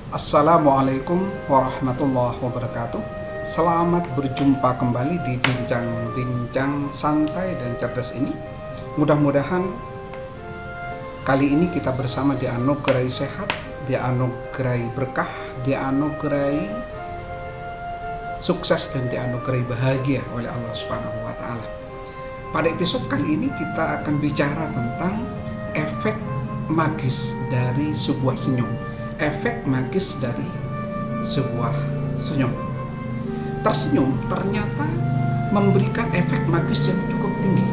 Assalamualaikum warahmatullahi wabarakatuh. Selamat berjumpa kembali di bincang-bincang santai dan cerdas ini. Mudah-mudahan kali ini kita bersama dianugerahi sehat, dianugerahi berkah, dianugerahi sukses dan dianugerahi bahagia oleh Allah Subhanahu wa taala. Pada episode kali ini kita akan bicara tentang efek magis dari sebuah senyum. Efek magis dari sebuah senyum. Tersenyum ternyata memberikan efek magis yang cukup tinggi.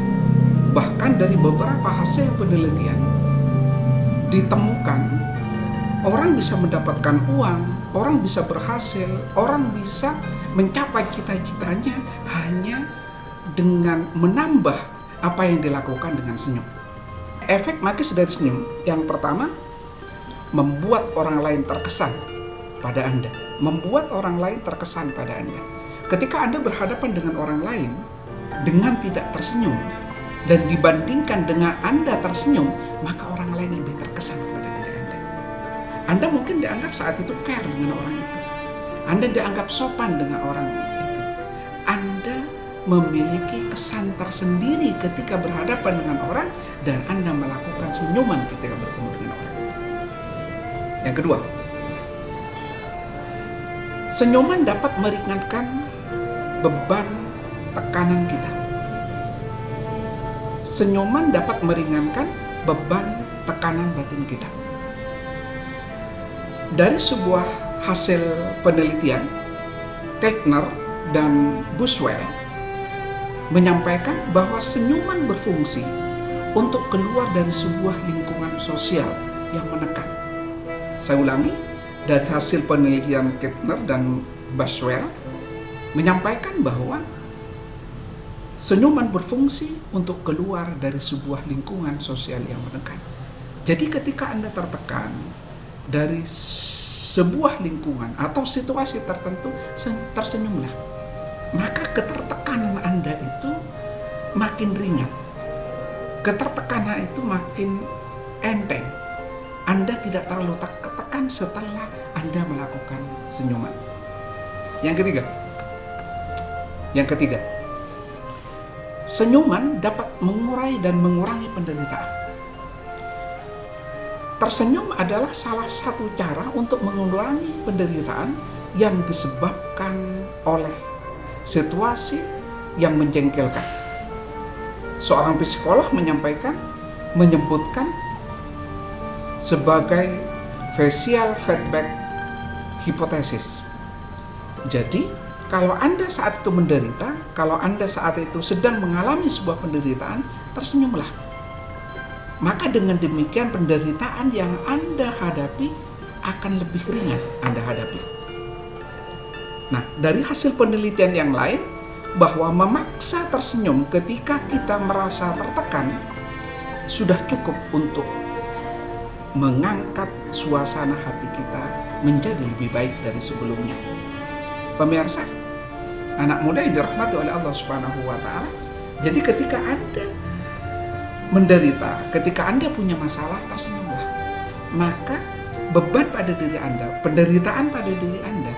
Bahkan dari beberapa hasil penelitian ditemukan orang bisa mendapatkan uang, orang bisa berhasil, orang bisa mencapai cita-citanya hanya dengan menambah apa yang dilakukan dengan senyum. Efek magis dari senyum yang pertama, membuat orang lain terkesan pada Anda. Membuat orang lain terkesan pada Anda. Ketika Anda berhadapan dengan orang lain dengan tidak tersenyum dan dibandingkan dengan Anda tersenyum, maka orang lain lebih terkesan pada diri Anda. Anda mungkin dianggap saat itu care dengan orang itu. Anda dianggap sopan dengan orang itu. Anda memiliki kesan tersendiri ketika berhadapan dengan orang dan Anda melakukan senyuman ketika bertemu dengan orang itu. Yang kedua, senyuman dapat meringankan beban tekanan kita. Senyuman dapat meringankan beban tekanan batin kita. Dari sebuah hasil penelitian, Keltner dan Buswell menyampaikan bahwa senyuman berfungsi untuk keluar dari sebuah lingkungan sosial yang menekan. Saya ulangi, dari hasil penelitian Keltner dan Buswell menyampaikan bahwa senyuman berfungsi untuk keluar dari sebuah lingkungan sosial yang menekan. Jadi ketika Anda tertekan dari sebuah lingkungan atau situasi tertentu, tersenyumlah. Maka ketertekanan Anda itu makin ringan. Ketertekanan itu makin enteng. Anda tidak terlalu tertekan setelah Anda melakukan senyuman. Yang ketiga, senyuman dapat mengurai dan mengurangi penderitaan. Tersenyum adalah salah satu cara untuk mengurangi penderitaan yang disebabkan oleh situasi yang menjengkelkan. Seorang psikolog menyebutkan sebagai facial feedback hypothesis. Jadi, kalau Anda saat itu menderita, kalau Anda saat itu sedang mengalami sebuah penderitaan, tersenyumlah. Maka dengan demikian penderitaan yang Anda hadapi akan lebih ringan Anda hadapi. Nah, dari hasil penelitian yang lain, bahwa memaksa tersenyum ketika kita merasa tertekan sudah cukup untuk mengangkat suasana hati kita menjadi lebih baik dari sebelumnya. Pemirsa, anak muda yang dirahmati oleh Allah Subhanahu wa taala, jadi ketika Anda menderita, ketika Anda punya masalah, tersenyumlah. Maka beban pada diri Anda, penderitaan pada diri Anda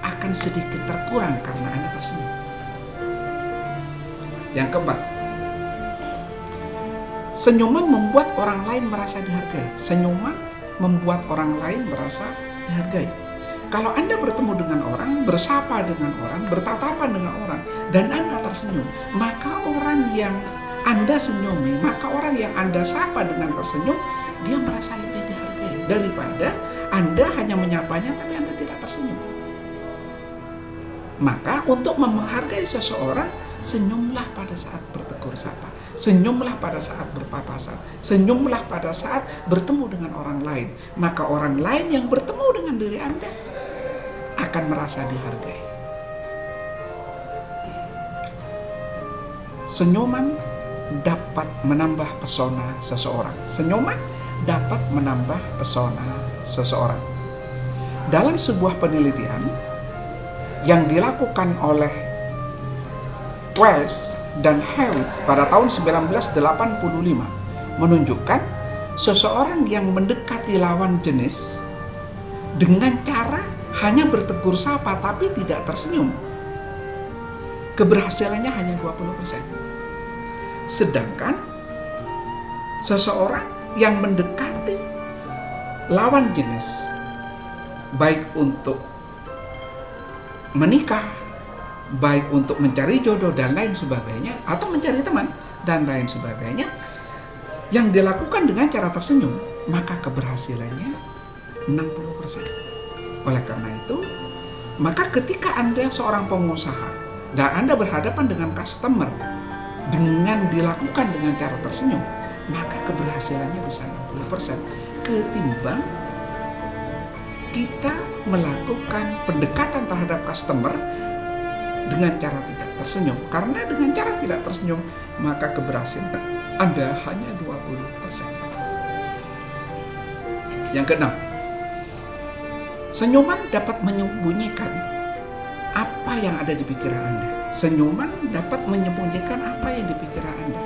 akan sedikit terkurang karena Anda tersenyum. Yang keempat, senyuman membuat orang lain merasa dihargai. Senyuman membuat orang lain merasa dihargai. Kalau Anda bertemu dengan orang, bersapa dengan orang, bertatapan dengan orang, dan Anda tersenyum, maka orang yang Anda senyumi, maka orang yang Anda sapa dengan tersenyum, dia merasa lebih dihargai daripada Anda hanya menyapanya tapi Anda tidak tersenyum. Maka untuk menghargai seseorang, senyumlah pada saat bertegur sapa, senyumlah pada saat berpapasan, senyumlah pada saat bertemu dengan orang lain. Maka orang lain yang bertemu dengan diri Anda akan merasa dihargai. Senyuman dapat menambah pesona seseorang. Senyuman dapat menambah pesona seseorang. Dalam sebuah penelitian yang dilakukan oleh Wells dan Hewitt pada tahun 1985 menunjukkan seseorang yang mendekati lawan jenis dengan cara hanya bertegur sapa tapi tidak tersenyum, keberhasilannya hanya 20%. Sedangkan seseorang yang mendekati lawan jenis, baik untuk menikah, baik untuk mencari jodoh dan lain sebagainya, atau mencari teman dan lain sebagainya, yang dilakukan dengan cara tersenyum, maka keberhasilannya 60%. Oleh karena itu, maka ketika Anda seorang pengusaha dan Anda berhadapan dengan customer dengan dilakukan dengan cara tersenyum, maka keberhasilannya bisa 60% ketimbang kita melakukan pendekatan terhadap customer dengan cara tidak tersenyum. Karena dengan cara tidak tersenyum, maka keberhasilan Anda hanya 20%. Yang keenam, senyuman dapat menyembunyikan apa yang ada di pikiran Anda. Senyuman dapat menyembunyikan apa yang di pikiran Anda.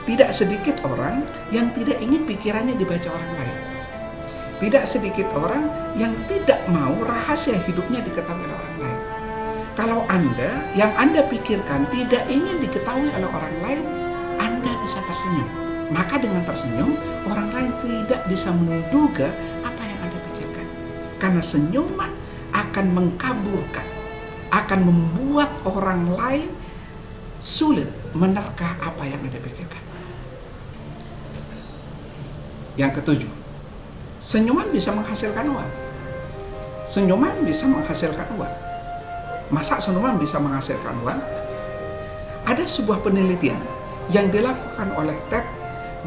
Tidak sedikit orang yang tidak ingin pikirannya dibaca orang lain. Tidak sedikit orang yang tidak mau rahasia hidupnya diketahui oleh orang lain. Kalau Anda, yang Anda pikirkan tidak ingin diketahui oleh orang lain, Anda bisa tersenyum. Maka dengan tersenyum, orang lain tidak bisa menduga apa yang Anda pikirkan. Karena senyuman akan mengkaburkan, akan membuat orang lain sulit menerka apa yang Anda pikirkan. Yang ketujuh, senyuman bisa menghasilkan uang. Senyuman bisa menghasilkan uang. Masa senyuman bisa menghasilkan uang? Ada sebuah penelitian yang dilakukan oleh Ted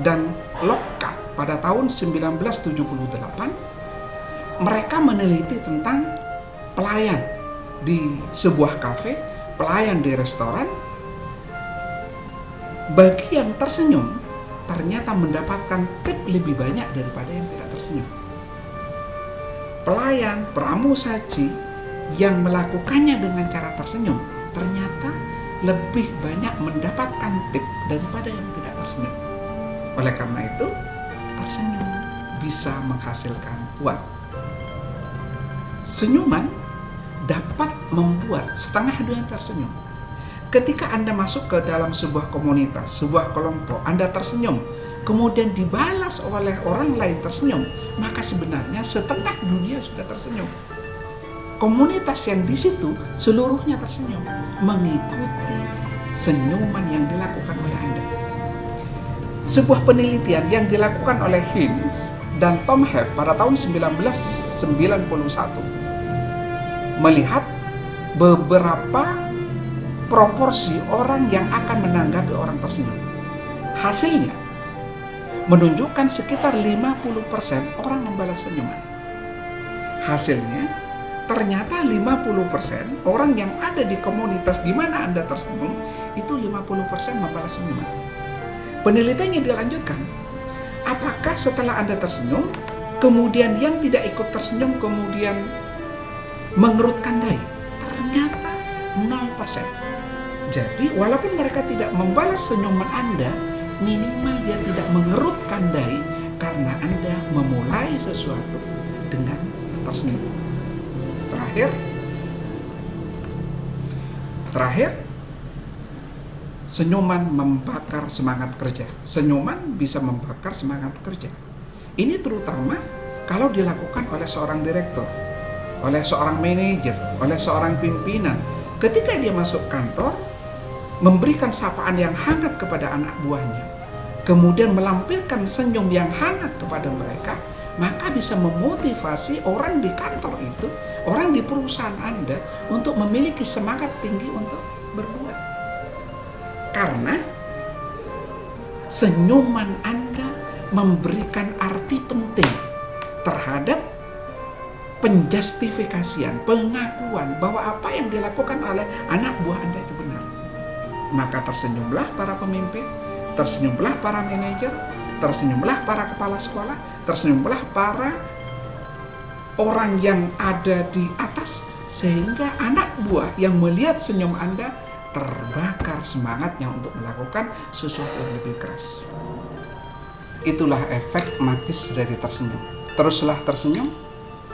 dan Lockhart pada tahun 1978. Mereka meneliti tentang pelayan di sebuah kafe, pelayan di restoran. Bagi yang tersenyum, ternyata mendapatkan tip lebih banyak daripada yang tidak tersenyum. Pelayan, pramusaji yang melakukannya dengan cara tersenyum, ternyata lebih banyak mendapatkan tip daripada yang tidak tersenyum. Oleh karena itu, tersenyum bisa menghasilkan uang. Senyuman dapat membuat setengah dunia tersenyum. Ketika Anda masuk ke dalam sebuah komunitas, sebuah kelompok, Anda tersenyum, kemudian dibalas oleh orang lain tersenyum, maka sebenarnya setengah dunia sudah tersenyum. Komunitas yang di situ seluruhnya tersenyum, mengikuti senyuman yang dilakukan oleh Anda. Sebuah penelitian yang dilakukan oleh Hinz dan Tom Heff pada tahun 1991 melihat beberapa proporsi orang yang akan menanggapi orang tersenyum. Hasilnya menunjukkan sekitar 50% orang membalas senyuman. Hasilnya ternyata 50% orang yang ada di komunitas di mana Anda tersenyum itu 50% membalas senyuman. Penelitiannya dilanjutkan. Apakah setelah Anda tersenyum, kemudian yang tidak ikut tersenyum kemudian mengerutkan dahi? Ternyata 0%. Jadi walaupun mereka tidak membalas senyuman Anda, minimal dia tidak mengerutkan dahi karena Anda memulai sesuatu dengan tersenyum. Terakhir, senyuman membakar semangat kerja. Senyuman bisa membakar semangat kerja. Ini terutama kalau dilakukan oleh seorang direktur, oleh seorang manajer, oleh seorang pimpinan. Ketika dia masuk kantor, memberikan sapaan yang hangat kepada anak buahnya, kemudian melampirkan senyum yang hangat kepada mereka, maka bisa memotivasi orang di kantor itu, orang di perusahaan Anda untuk memiliki semangat tinggi untuk berbuat. Karena senyuman Anda memberikan arti penting terhadap penjustifikasian, pengakuan bahwa apa yang dilakukan oleh anak buah Anda itu benar. Maka tersenyumlah para pemimpin, tersenyumlah para manajer, tersenyumlah para kepala sekolah, tersenyumlah para orang yang ada di atas, sehingga anak buah yang melihat senyum Anda terbakar semangatnya untuk melakukan sesuatu yang lebih keras. Itulah efek magis dari tersenyum. Teruslah tersenyum,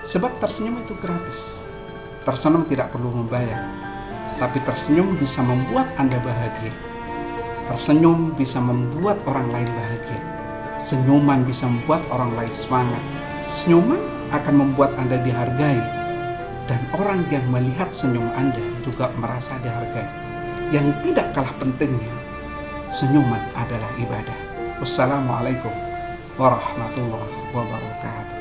sebab tersenyum itu gratis. Tersenyum tidak perlu membayar, tapi tersenyum bisa membuat Anda bahagia. Tersenyum bisa membuat orang lain bahagia. Senyuman bisa membuat orang lain semangat. Senyuman akan membuat Anda dihargai, dan orang yang melihat senyum Anda juga merasa dihargai. Yang tidak kalah pentingnya, senyuman adalah ibadah. Wassalamualaikum warahmatullahi wabarakatuh.